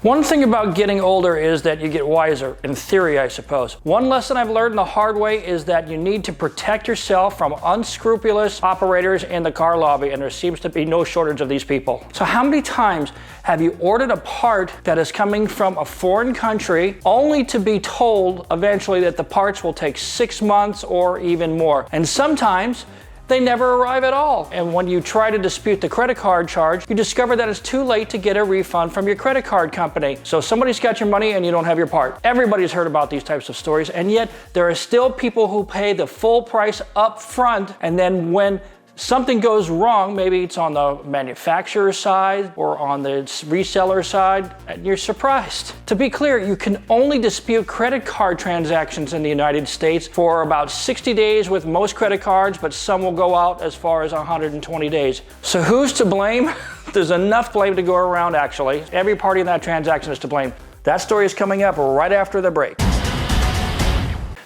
One thing about getting older is that you get wiser, in theory, I suppose. One lesson I've learned the hard way is that you need to protect yourself from unscrupulous operators in the car lobby, and there seems to be no shortage of these people. So how many times have you ordered a part that is coming from a foreign country only to be told eventually that the parts will take 6 months or even more? And sometimes they never arrive at all. And when you try to dispute the credit card charge, you discover that it's too late to get a refund from your credit card company. So somebody's got your money and you don't have your part. Everybody's heard about these types of stories, and yet there are still people who pay the full price up front, and then when something goes wrong, maybe it's on the manufacturer side or on the reseller side, and you're surprised. To be clear, you can only dispute credit card transactions in the United States for about 60 days with most credit cards, but some will go out as far as 120 days. So who's to blame? There's enough blame to go around, actually. Every party in that transaction is to blame. That story is coming up right after the break.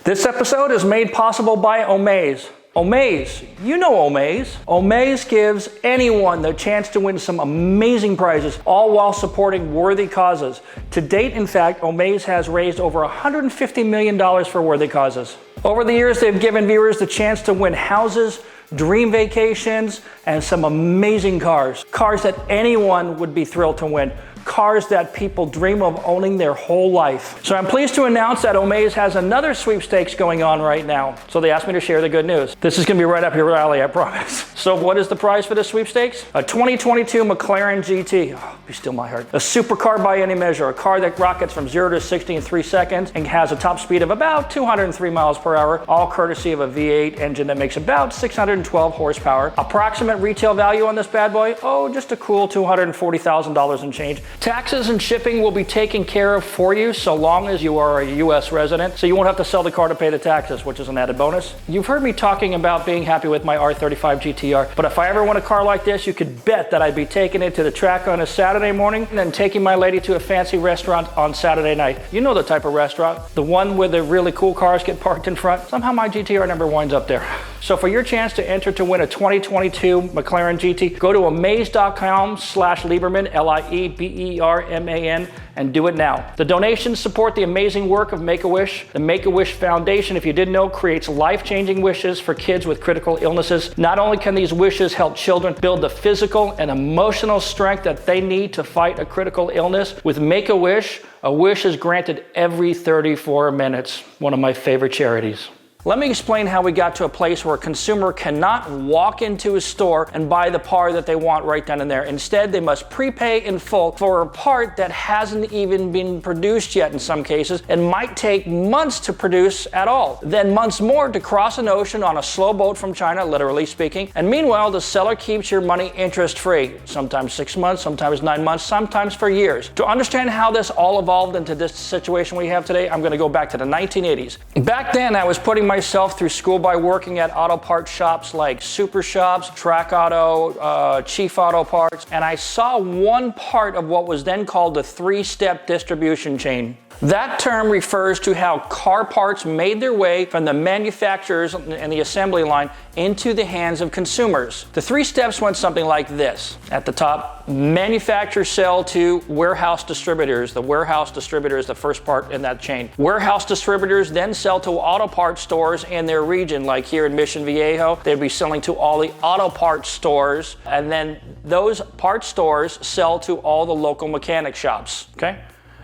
This episode is made possible by Omaze. Omaze, you know Omaze. Omaze gives anyone the chance to win some amazing prizes, all while supporting worthy causes. To date, in fact, Omaze has raised over $150 million for worthy causes. Over the years, they've given viewers the chance to win houses, dream vacations, and some amazing cars. Cars that anyone would be thrilled to win. Cars that people dream of owning their whole life. So I'm pleased to announce that Omaze has another sweepstakes going on right now. So they asked me to share the good news. This is going to be right up your alley, I promise. So what is the prize for the sweepstakes? A 2022 McLaren GT. Oh, be still my heart. A supercar by any measure. A car that rockets from 0 to 60 in 3 seconds and has a top speed of about 203 miles per hour, all courtesy of a V8 engine that makes about 612 horsepower. Approximate retail value on this bad boy? Oh, just a cool $240,000 and change. Taxes and shipping will be taken care of for you so long as you are a U.S. resident, so you won't have to sell the car to pay the taxes, which is an added bonus. You've heard me talking about being happy with my R35 GTR, but if I ever want a car like this, you could bet that I'd be taking it to the track on a Saturday morning and then taking my lady to a fancy restaurant on Saturday night. You know the type of restaurant, the one where the really cool cars get parked in front. Somehow my GTR number winds up there. So for your chance to enter to win a 2022 McLaren GT, go to omaze.com/Lieberman, Lieberman, and do it now. The donations support the amazing work of Make-A-Wish. The Make-A-Wish Foundation, if you didn't know, creates life-changing wishes for kids with critical illnesses. Not only can these wishes help children build the physical and emotional strength that they need to fight a critical illness, with Make-A-Wish, a wish is granted every 34 minutes. One of my favorite charities. Let me explain how we got to a place where a consumer cannot walk into a store and buy the part that they want right then and there. Instead, they must prepay in full for a part that hasn't even been produced yet in some cases and might take months to produce at all. Then months more to cross an ocean on a slow boat from China, literally speaking. And meanwhile, the seller keeps your money interest-free, sometimes 6 months, sometimes 9 months, sometimes for years. To understand how this all evolved into this situation we have today, I'm going to go back to the 1980s. Back then, I was putting myself through school by working at auto parts shops like Super Shops, Track Auto, Chief Auto Parts, and I saw one part of what was then called the three-step distribution chain. That term refers to how car parts made their way from the manufacturers and the assembly line into the hands of consumers. The 3 steps went something like this. At the top, manufacturers sell to warehouse distributors. The warehouse distributor is the first part in that chain. Warehouse distributors then sell to auto parts stores in their region, like here in Mission Viejo. They'd be selling to all the auto parts stores, and then those parts stores sell to all the local mechanic shops, okay?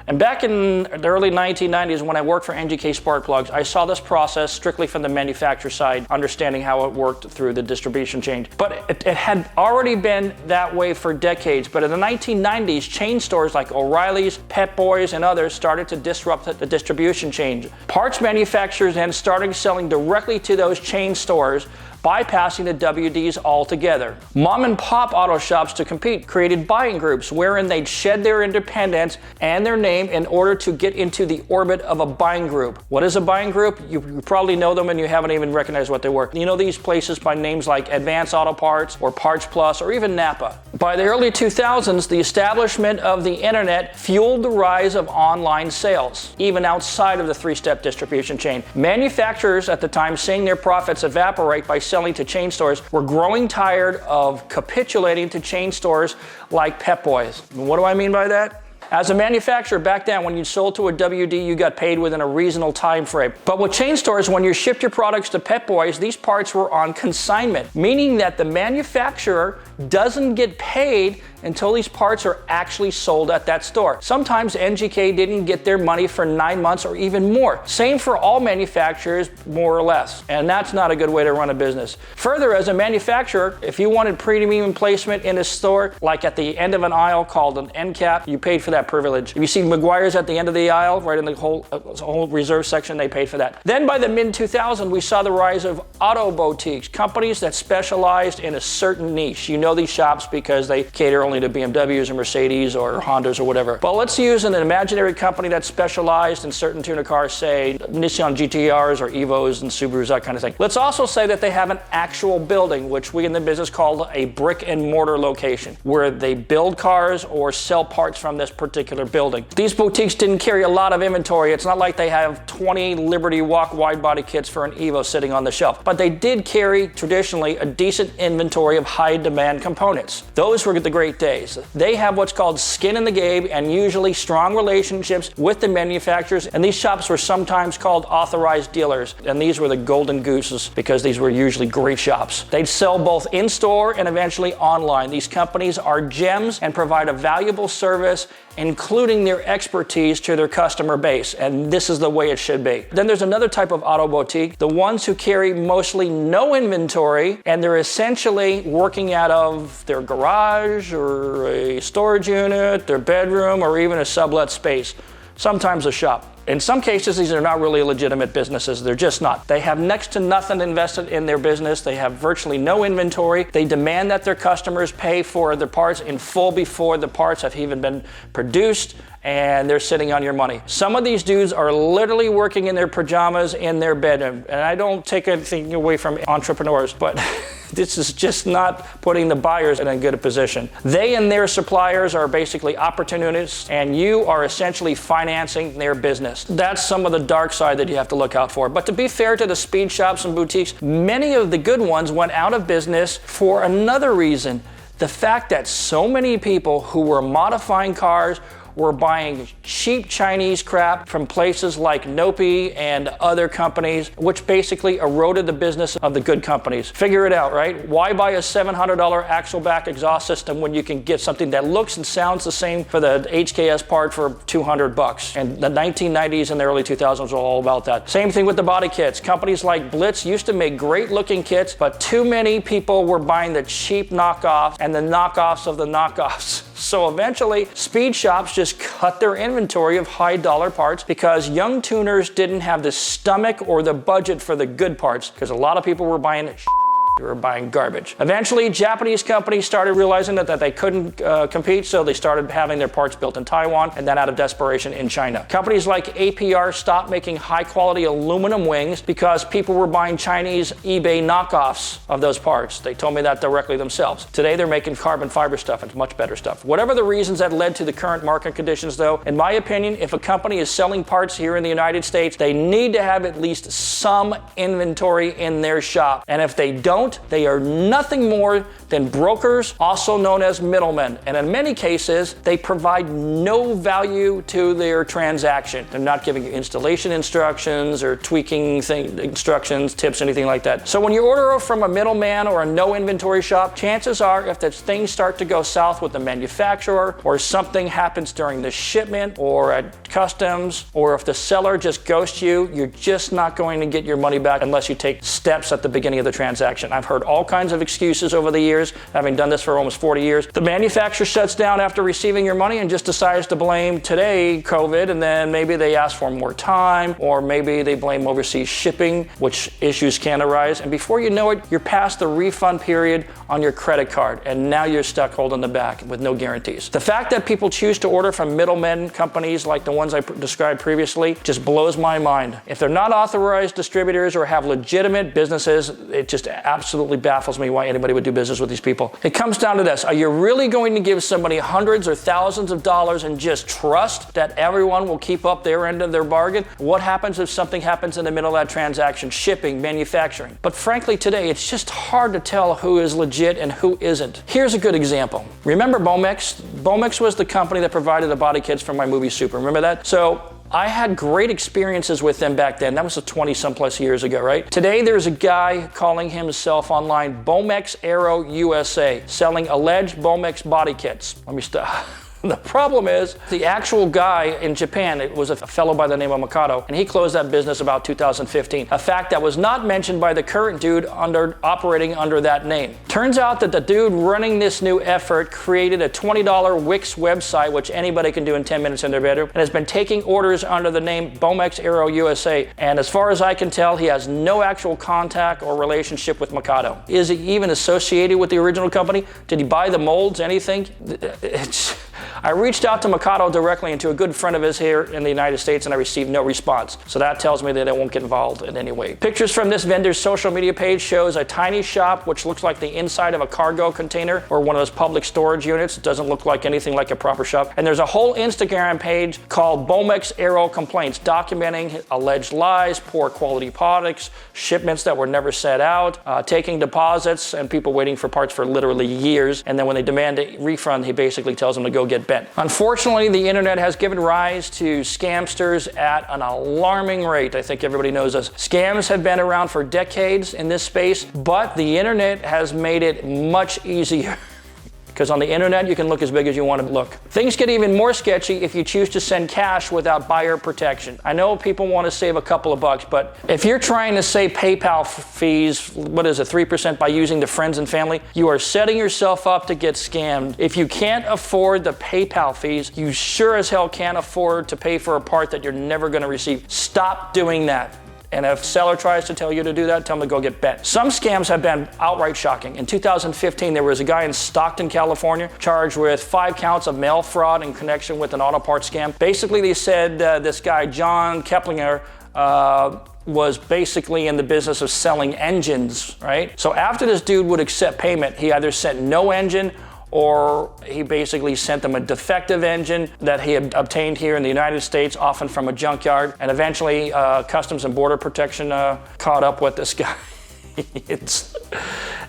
And back in the early 1990s, when I worked for NGK Spark Plugs, I saw this process strictly from the manufacturer side, understanding how it worked through the distribution chain. But it had already been that way for decades. But in the 1990s, chain stores like O'Reilly's, Pep Boys, and others started to disrupt the distribution chain. Parts manufacturers then started selling directly to those chain stores, bypassing the WDs altogether. Mom and pop auto shops, to compete, created buying groups wherein they'd shed their independence and their name in order to get into the orbit of a buying group. What is a buying group? You probably know them and you haven't even recognized what they were. You know these places by names like Advance Auto Parts or Parts Plus or even Napa. By the early 2000s, the establishment of the internet fueled the rise of online sales, even outside of the three-step distribution chain. Manufacturers at the time, seeing their profits evaporate by selling to chain stores, were growing tired of capitulating to chain stores like Pep Boys. What do I mean by that? As a manufacturer back then, when you sold to a WD, you got paid within a reasonable time frame. But with chain stores, when you shipped your products to Pep Boys, these parts were on consignment, meaning that the manufacturer doesn't get paid until these parts are actually sold at that store. Sometimes NGK didn't get their money for 9 months or even more. Same for all manufacturers, more or less. And that's not a good way to run a business. Further, as a manufacturer, if you wanted premium placement in a store, like at the end of an aisle called an end cap, you paid for that privilege. If you see McGuire's at the end of the aisle, right in the whole reserve section, they paid for that. Then by the mid-2000s, we saw the rise of auto boutiques, companies that specialized in a certain niche. You know these shops because they cater only to BMWs or Mercedes or Hondas or whatever. But let's use an imaginary company that specialized in certain tuner cars, say Nissan GTRs or Evos and Subarus, that kind of thing. Let's also say that they have an actual building, which we in the business call a brick and mortar location, where they build cars or sell parts from this particular building. These boutiques didn't carry a lot of inventory. It's not like they have 20 Liberty Walk wide body kits for an Evo sitting on the shelf, but they did carry traditionally a decent inventory of high demand components. Those were the great days. They have what's called skin in the game and usually strong relationships with the manufacturers, and these shops were sometimes called authorized dealers, and these were the golden gooses because these were usually great shops. They'd sell both in-store and eventually online. These companies are gems and provide a valuable service, including their expertise to their customer base, and this is the way it should be. Then there's another type of auto boutique, the ones who carry mostly no inventory, and they're essentially working out of their garage or a storage unit, their bedroom, or even a sublet space, sometimes a shop. In some cases, these are not really legitimate businesses. They're just not. They have next to nothing invested in their business. They have virtually no inventory. They demand that their customers pay for their parts in full before the parts have even been produced, and they're sitting on your money. Some of these dudes are literally working in their pajamas in their bedroom. And I don't take anything away from entrepreneurs, but this is just not putting the buyers in a good position. They and their suppliers are basically opportunists, and you are essentially financing their business. That's some of the dark side that you have to look out for. But to be fair to the speed shops and boutiques, many of the good ones went out of business for another reason. The fact that so many people who were modifying cars were buying cheap Chinese crap from places like Nopi and other companies, which basically eroded the business of the good companies. Figure it out, right? Why buy a $700 axle back exhaust system when you can get something that looks and sounds the same for the HKS part for $200? And the 1990s and the early 2000s were all about that. Same thing with the body kits. Companies like Blitz used to make great looking kits, but too many people were buying the cheap knockoffs and the knockoffs of the knockoffs. So eventually, speed shops just cut their inventory of high dollar parts because young tuners didn't have the stomach or the budget for the good parts, because a lot of people were buying they were buying garbage. Eventually, Japanese companies started realizing that they couldn't compete, so they started having their parts built in Taiwan, and then out of desperation in China. Companies like APR stopped making high-quality aluminum wings because people were buying Chinese eBay knockoffs of those parts. They told me that directly themselves. Today, they're making carbon fiber stuff, and much better stuff. Whatever the reasons that led to the current market conditions, though, in my opinion, if a company is selling parts here in the United States, they need to have at least some inventory in their shop. And if they don't, they are nothing more than brokers, also known as middlemen. And in many cases, they provide no value to their transaction. They're not giving you installation instructions or tweaking instructions, tips, anything like that. So when you order from a middleman or a no inventory shop, chances are if things start to go south with the manufacturer, or something happens during the shipment or at customs, or if the seller just ghosts you, you're just not going to get your money back unless you take steps at the beginning of the transaction. I've heard all kinds of excuses over the years, having done this for almost 40 years. The manufacturer shuts down after receiving your money and just decides to blame today COVID, and then maybe they ask for more time, or maybe they blame overseas shipping, which issues can arise. And before you know it, you're past the refund period on your credit card, and now you're stuck holding the back with no guarantees. The fact that people choose to order from middlemen companies like the ones I described previously just blows my mind. If they're not authorized distributors or have legitimate businesses, it just absolutely absolutely baffles me why anybody would do business with these people. It comes down to this. Are you really going to give somebody hundreds or thousands of dollars and just trust that everyone will keep up their end of their bargain? What happens if something happens in the middle of that transaction? Shipping, manufacturing. But frankly, today, it's just hard to tell who is legit and who isn't. Here's a good example. Remember Bomex? Bomex was the company that provided the body kits for my movie Super. Remember that? So I had great experiences with them back then. That was 20-some plus years ago, right? Today, there's a guy calling himself online Bomex Aero USA, selling alleged Bomex body kits. Let me stop. The problem is, the actual guy in Japan, it was a fellow by the name of Mikado, and he closed that business about 2015. A fact that was not mentioned by the current dude operating under that name. Turns out that the dude running this new effort created a $20 Wix website, which anybody can do in 10 minutes in their bedroom, and has been taking orders under the name Bomex Aero USA. And as far as I can tell, he has no actual contact or relationship with Mikado. Is he even associated with the original company? Did he buy the molds, anything? I reached out to Mikado directly and to a good friend of his here in the United States, and I received no response. So that tells me that I won't get involved in any way. Pictures from this vendor's social media page shows a tiny shop which looks like the inside of a cargo container or one of those public storage units. It doesn't look like anything like a proper shop. And there's a whole Instagram page called Bomex Aero Complaints, documenting alleged lies, poor quality products, shipments that were never set out, taking deposits, and people waiting for parts for literally years. And then when they demand a refund, he basically tells them to go get bent. Unfortunately, the internet has given rise to scamsters at an alarming rate. I think everybody knows this. Scams have been around for decades in this space, but the internet has made it much easier. Because on the internet, you can look as big as you want to look. Things get even more sketchy if you choose to send cash without buyer protection. I know people want to save a couple of bucks, but if you're trying to save PayPal fees, 3% by using the friends and family, you are setting yourself up to get scammed. If you can't afford the PayPal fees, you sure as hell can't afford to pay for a part that you're never going to receive. Stop doing that. And if a seller tries to tell you to do that, tell them to go get bent. Some scams have been outright shocking. In 2015, there was a guy in Stockton, California, charged with 5 counts of mail fraud in connection with an auto parts scam. Basically, they said this guy, John Keplinger, was basically in the business of selling engines, right? So after this dude would accept payment, he either sent no engine or he basically sent them a defective engine that he had obtained here in the United States, often from a junkyard, and eventually Customs and Border Protection caught up with this guy.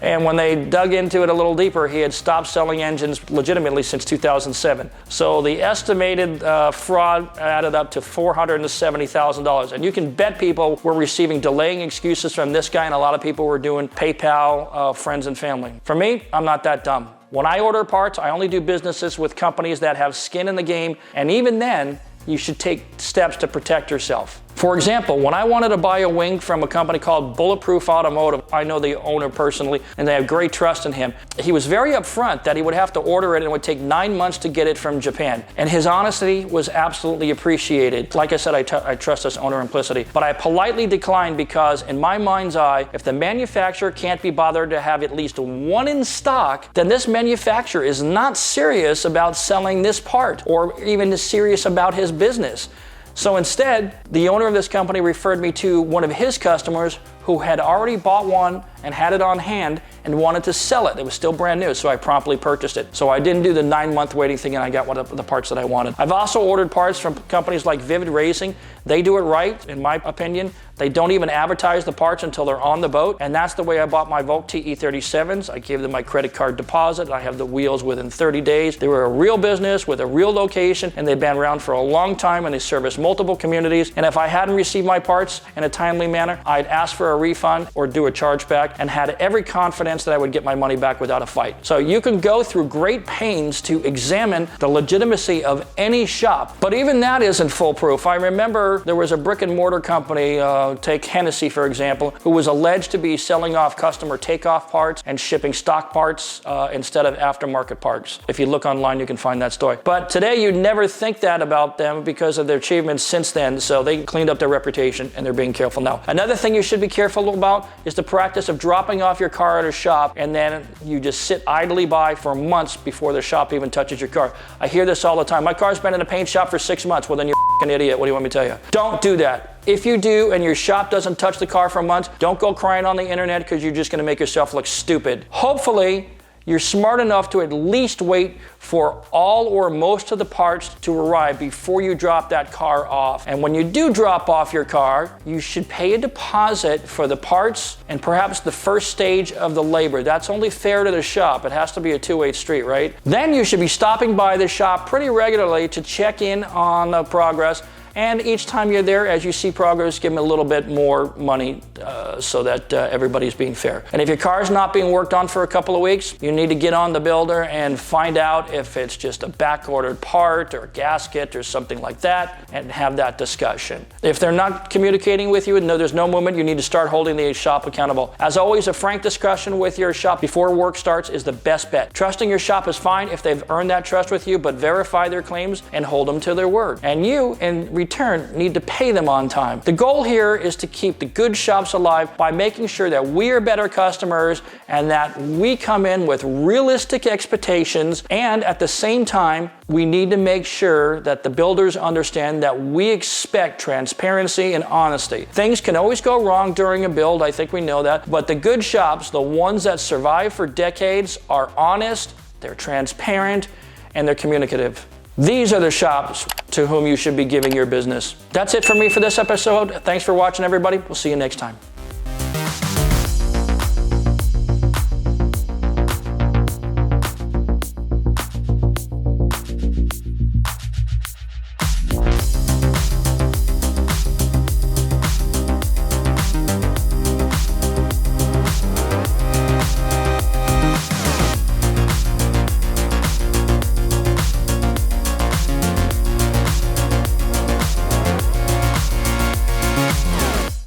And when they dug into it a little deeper, he had stopped selling engines legitimately since 2007. So the estimated fraud added up to $470,000. And you can bet people were receiving delaying excuses from this guy, and a lot of people were doing PayPal, friends and family. For me, I'm not that dumb. When I order parts, I only do businesses with companies that have skin in the game, and even then, you should take steps to protect yourself. For example, when I wanted to buy a wing from a company called Bulletproof Automotive, I know the owner personally, and they have great trust in him. He was very upfront that he would have to order it and it would take 9 months to get it from Japan. And his honesty was absolutely appreciated. Like I said, I trust this owner implicitly. But I politely declined because, in my mind's eye, if the manufacturer can't be bothered to have at least one in stock, then this manufacturer is not serious about selling this part or even serious about his business. So instead, the owner of this company referred me to one of his customers who had already bought one and had it on hand and wanted to sell it. It was still brand new, so I promptly purchased it. So I didn't do the 9-month waiting thing, and I got one of the parts that I wanted. I've also ordered parts from companies like Vivid Racing. They do it right, in my opinion. They don't even advertise the parts until they're on the boat, and that's the way I bought my Volk TE37s. I gave them my credit card deposit. I have the wheels within 30 days. They were a real business with a real location, and they've been around for a long time, and they service multiple communities. And if I hadn't received my parts in a timely manner, I'd ask for a refund or do a chargeback, and had every confidence that I would get my money back without a fight. So you can go through great pains to examine the legitimacy of any shop, but even that isn't foolproof. I remember there was a brick and mortar company, take Hennessy for example, who was alleged to be selling off customer takeoff parts and shipping stock parts instead of aftermarket parts. If you look online, you can find that story. But today you'd never think that about them because of their achievements since then, so they cleaned up their reputation and they're being careful now. Another thing you should be careful about is the practice of dropping off your car at a shop and then you just sit idly by for months before the shop even touches your car. I hear this all the time. My car's been in a paint shop for 6 months. Well, then you're an idiot. What do you want me to tell you? Don't do that. If you do and your shop doesn't touch the car for months, don't go crying on the internet because you're just going to make yourself look stupid. Hopefully, you're smart enough to at least wait for all or most of the parts to arrive before you drop that car off. And when you do drop off your car, you should pay a deposit for the parts and perhaps the first stage of the labor. That's only fair to the shop. It has to be a two-way street, right? Then you should be stopping by the shop pretty regularly to check in on the progress. And each time you're there, as you see progress, give them a little bit more money so that everybody's being fair. And if your car's not being worked on for a couple of weeks, you need to get on the builder and find out if it's just a back-ordered part or a gasket or something like that, and have that discussion. If they're not communicating with you and there's no movement, you need to start holding the shop accountable. As always, a frank discussion with your shop before work starts is the best bet. Trusting your shop is fine if they've earned that trust with you, but verify their claims and hold them to their word. And you, in return, need to pay them on time. The goal here is to keep the good shops alive by making sure that we are better customers and that we come in with realistic expectations, and at the same time, we need to make sure that the builders understand that we expect transparency and honesty. Things can always go wrong during a build, I think we know that, but the good shops, the ones that survive for decades, are honest, they're transparent, and they're communicative. These are the shops to whom you should be giving your business. That's it for me for this episode. Thanks for watching, everybody. We'll see you next time.